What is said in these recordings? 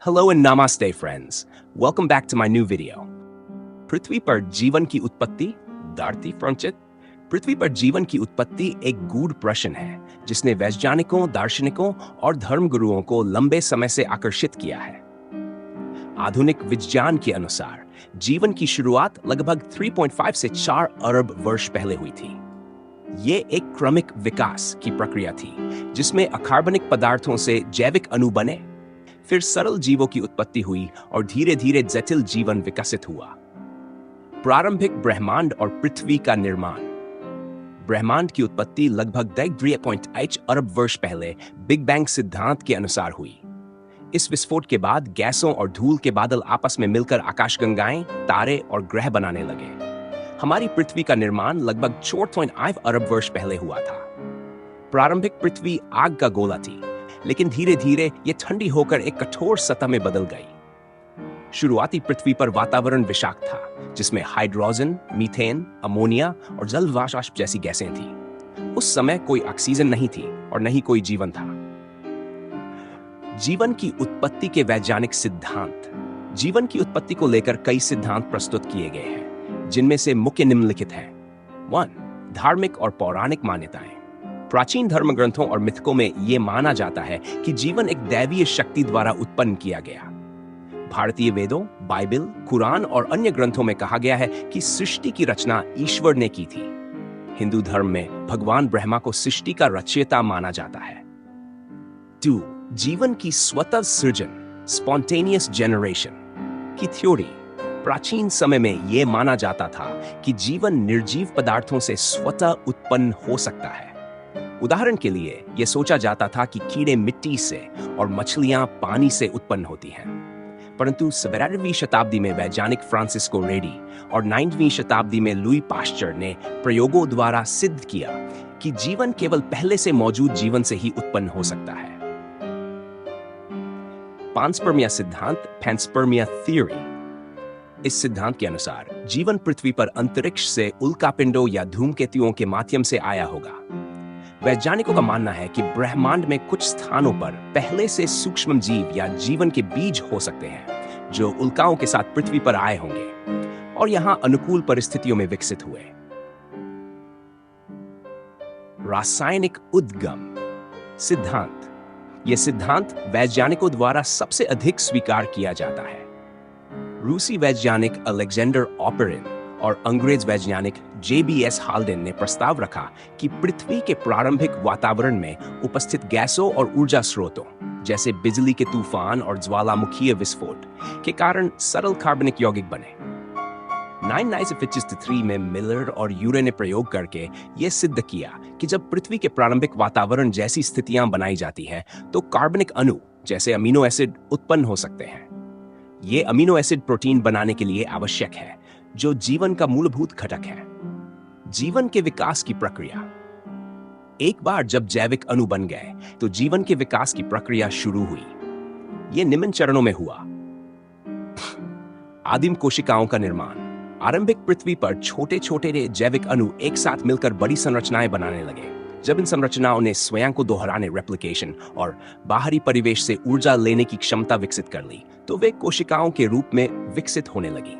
Hello and namaste friends. Welcome back to my new video. पृथ्वी पर जीवन की उत्पत्ति धरती फ्रंचित पृथ्वी पर जीवन की उत्पत्ति एक गूढ़ प्रश्न है जिसने वैज्ञानिकों, दार्शनिकों और धर्मगुरुओं को लंबे समय से आकर्षित किया है। आधुनिक विज्ञान के अनुसार जीवन की शुरुआत लगभग 3.5 से 4 अरब वर्ष पहले हुई थी। ये एक क्रमिक विकास की प्रक्रिया थी जिसमें अकार्बनिक पदार्थों से जैविक अणु बने, फिर सरल जीवों की उत्पत्ति हुई और धीरे धीरे जटिल जीवन विकसित हुआ। प्रारंभिक ब्रह्मांड और पृथ्वी का निर्माण। ब्रह्मांड की उत्पत्ति लगभग 3.8 अरब वर्ष पहले बिग बैंग सिद्धांत के अनुसार हुई। इस विस्फोट के बाद गैसों और धूल के बादल आपस में मिलकर आकाशगंगाएं, तारे और ग्रह बनाने लगे। हमारी पृथ्वी का निर्माण लगभग 4.5 अरब वर्ष पहले हुआ था। प्रारंभिक पृथ्वी आग का गोला थी, लेकिन धीरे धीरे यह ठंडी होकर एक कठोर सतह में बदल गई। शुरुआती पृथ्वी पर वातावरण विषाक्त था, जिसमें हाइड्रोजन, मीथेन, अमोनिया और जल वाष्प जैसी गैसें थीं। उस समय कोई ऑक्सीजन नहीं थी और न ही कोई जीवन था। जीवन की उत्पत्ति के वैज्ञानिक सिद्धांत। जीवन की उत्पत्ति को लेकर कई सिद्धांत प्रस्तुत किए गए हैं, जिनमें से मुख्य निम्नलिखित हैं। 1. धार्मिक और पौराणिक मान्यताएं। प्राचीन धर्म ग्रंथों और मिथकों में यह माना जाता है कि जीवन एक दैवीय शक्ति द्वारा उत्पन्न किया गया। भारतीय वेदों, बाइबल, कुरान और अन्य ग्रंथों में कहा गया है कि सृष्टि की रचना ईश्वर ने की थी। हिंदू धर्म में भगवान ब्रह्मा को सृष्टि का रचयिता माना जाता है। 2. जीवन की स्वतः सृजन, स्पॉन्टेनियस जनरेशन की थ्योरी। प्राचीन समय में यह माना जाता था कि जीवन निर्जीव पदार्थों से स्वतः उत्पन्न हो सकता है। उदाहरण के लिए यह सोचा जाता था कि कीड़े मिट्टी से और मछलियां पानी से उत्पन्न होती हैं। परंतु 17वीं शताब्दी में वैज्ञानिक फ्रांसिस्को रेडी और 9वीं शताब्दी में लुई पाश्चर ने प्रयोगों द्वारा सिद्ध किया कि जीवन केवल पहले से मौजूद जीवन से ही उत्पन्न हो सकता है। पांसपर्मिया सिद्धांत, पैंसपर्मिया थ्योरी। इस सिद्धांत के अनुसार जीवन पृथ्वी पर अंतरिक्ष से उल्कापिंडों या धूमकेतुओं के माध्यम से आया होगा। वैज्ञानिकों का मानना है कि ब्रह्मांड में कुछ स्थानों पर पहले से सूक्ष्म जीव या जीवन के बीज हो सकते हैं जो उल्काओं के साथ पृथ्वी पर आए होंगे और यहां अनुकूल परिस्थितियों में विकसित हुए। रासायनिक उद्गम सिद्धांत। यह सिद्धांत वैज्ञानिकों द्वारा सबसे अधिक स्वीकार किया जाता है। रूसी वैज्ञानिक अलेक्जेंडर ऑपरिन और अंग्रेज वैज्ञानिक JBS हाल्डेन ने प्रस्ताव रखा कि पृथ्वी के प्रारंभिक वातावरण में उपस्थित गैसों और ऊर्जा स्रोतों जैसे बिजली के तूफान और ज्वालामुखीय विस्फोट के कारण सरल कार्बनिक यौगिक बने। 1953 में मिलर और यूरे ने प्रयोग करके यह सिद्ध किया कि जब पृथ्वी के प्रारंभिक वातावरण जैसी स्थितियां बनाई जाती हैं तो कार्बनिक अणु जैसे अमीनो एसिड उत्पन्न हो सकते हैं। ये अमीनो एसिड प्रोटीन बनाने के लिए आवश्यक है, जो जीवन का मूलभूत घटक है। जीवन के विकास की प्रक्रिया। एक बार जब जैविक अणु बन गए तो जीवन के विकास की प्रक्रिया शुरू हुई। यह निम्न चरणों में हुआ। आदिम कोशिकाओं का निर्माण। आरंभिक पृथ्वी पर छोटे छोटे जैविक अणु एक साथ मिलकर बड़ी संरचनाएं बनाने लगे। जब इन संरचनाओं ने स्वयं को दोहराने, रेप्लिकेशन और बाहरी परिवेश से ऊर्जा लेने की क्षमता विकसित कर ली तो वे कोशिकाओं के रूप में विकसित होने लगी।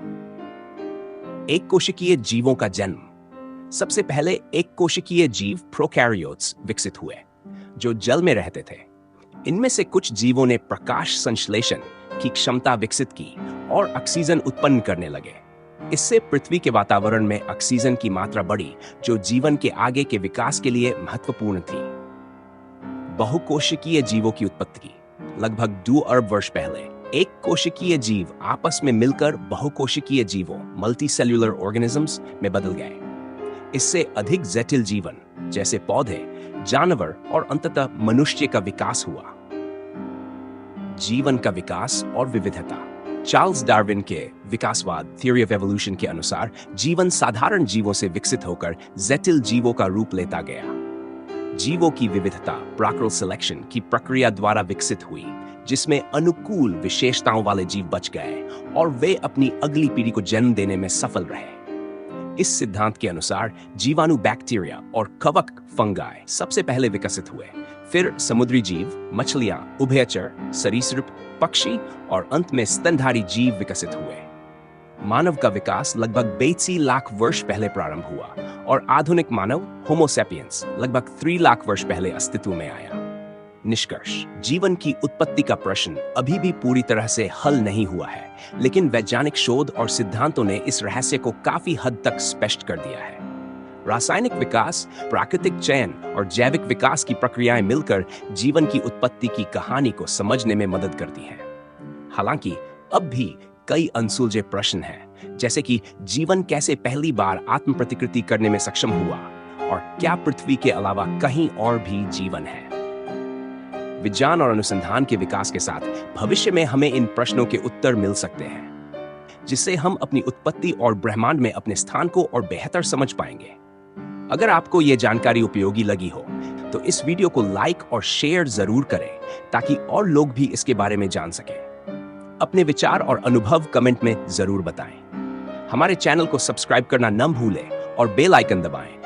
एक कोशिकीय जीवों का जन्म। सबसे पहले एक कोशिकीय जीव प्रोकैरियोट्स विकसित हुए जो जल में रहते थे। इनमें से कुछ जीवों ने प्रकाश संश्लेषण की क्षमता विकसित की और ऑक्सीजन उत्पन्न करने लगे। इससे पृथ्वी के वातावरण में ऑक्सीजन की मात्रा बढ़ी, जो जीवन के आगे के विकास के लिए महत्वपूर्ण थी। बहुकोशिकीय जीवों की उत्पत्ति। लगभग 2 अरब वर्ष पहले एक कोशिकीय जीव आपस में मिलकर बहुकोशिकीय जीवों, मल्टीसेल्युलर ऑर्गेनिजम्स में बदल गए। इससे अधिक जटिल जीवन जैसे पौधे, जानवर और अंततः मनुष्य का विकास हुआ। जीवन का विकास और विविधता। चार्ल्स डार्विन के विकासवाद, थ्योरी ऑफ एवोल्यूशन के अनुसार जीवन साधारण जीवों से विकसित होकर जटिल जीवों का रूप लेता गया। जीवों की विविधता प्राकृतिक सिलेक्शन की प्रक्रिया द्वारा विकसित हुई, जिसमें अनुकूल विशेषताओं वाले जीव बच गए और वे अपनी अगली पीढ़ी को जन्म देने में सफल रहे। इस सिद्धांत के अनुसार जीवाणु, बैक्टीरिया और कवक फंगाई सबसे पहले विकसित हुए, फिर समुद्री जीव, मछलियां, उभयचर, सरीसृप, पक्षी और अंत में स्तनधारी जीव विकसित हुए। मानव का विकास लगभग 82 लाख वर्ष पहले प्रारंभ हुआ और आधुनिक मानव होमोसेपियंस लगभग 3 लाख वर्ष पहले अस्तित्व में आया। निष्कर्ष, जीवन की उत्पत्ति का प्रश्न अभी भी पूरी तरह से हल नहीं हुआ है, लेकिन वैज्ञानिक शोध और सिद्धांतों ने इस रहस्य को काफी हद तक स्पष्ट कर दिया है। रासायनिक विकास, प्राकृतिक चयन और जैविक विकास की प्रक्रियाएं मिलकर जीवन की उत्पत्ति की कहानी को समझने में मदद करती हैं। हालांकि अब भी कई अनसुलझे प्रश्न हैं, जैसे कि जीवन कैसे पहली बार आत्म प्रतिकृति करने में सक्षम हुआ और क्या पृथ्वी के अलावा कहीं और भी जीवन है। विज्ञान और अनुसंधान के विकास के साथ भविष्य में हमें इन प्रश्नों के उत्तर मिल सकते हैं, जिससे हम अपनी उत्पत्ति और ब्रह्मांड में अपने स्थान को और बेहतर समझ पाएंगे। अगर आपको यह जानकारी उपयोगी लगी हो तो इस वीडियो को लाइक और शेयर जरूर करें ताकि और लोग भी इसके बारे में जान सकें। अपने विचार और अनुभव कमेंट में जरूर बताएं। हमारे चैनल को सब्सक्राइब करना न भूलें और बेल आइकन दबाएं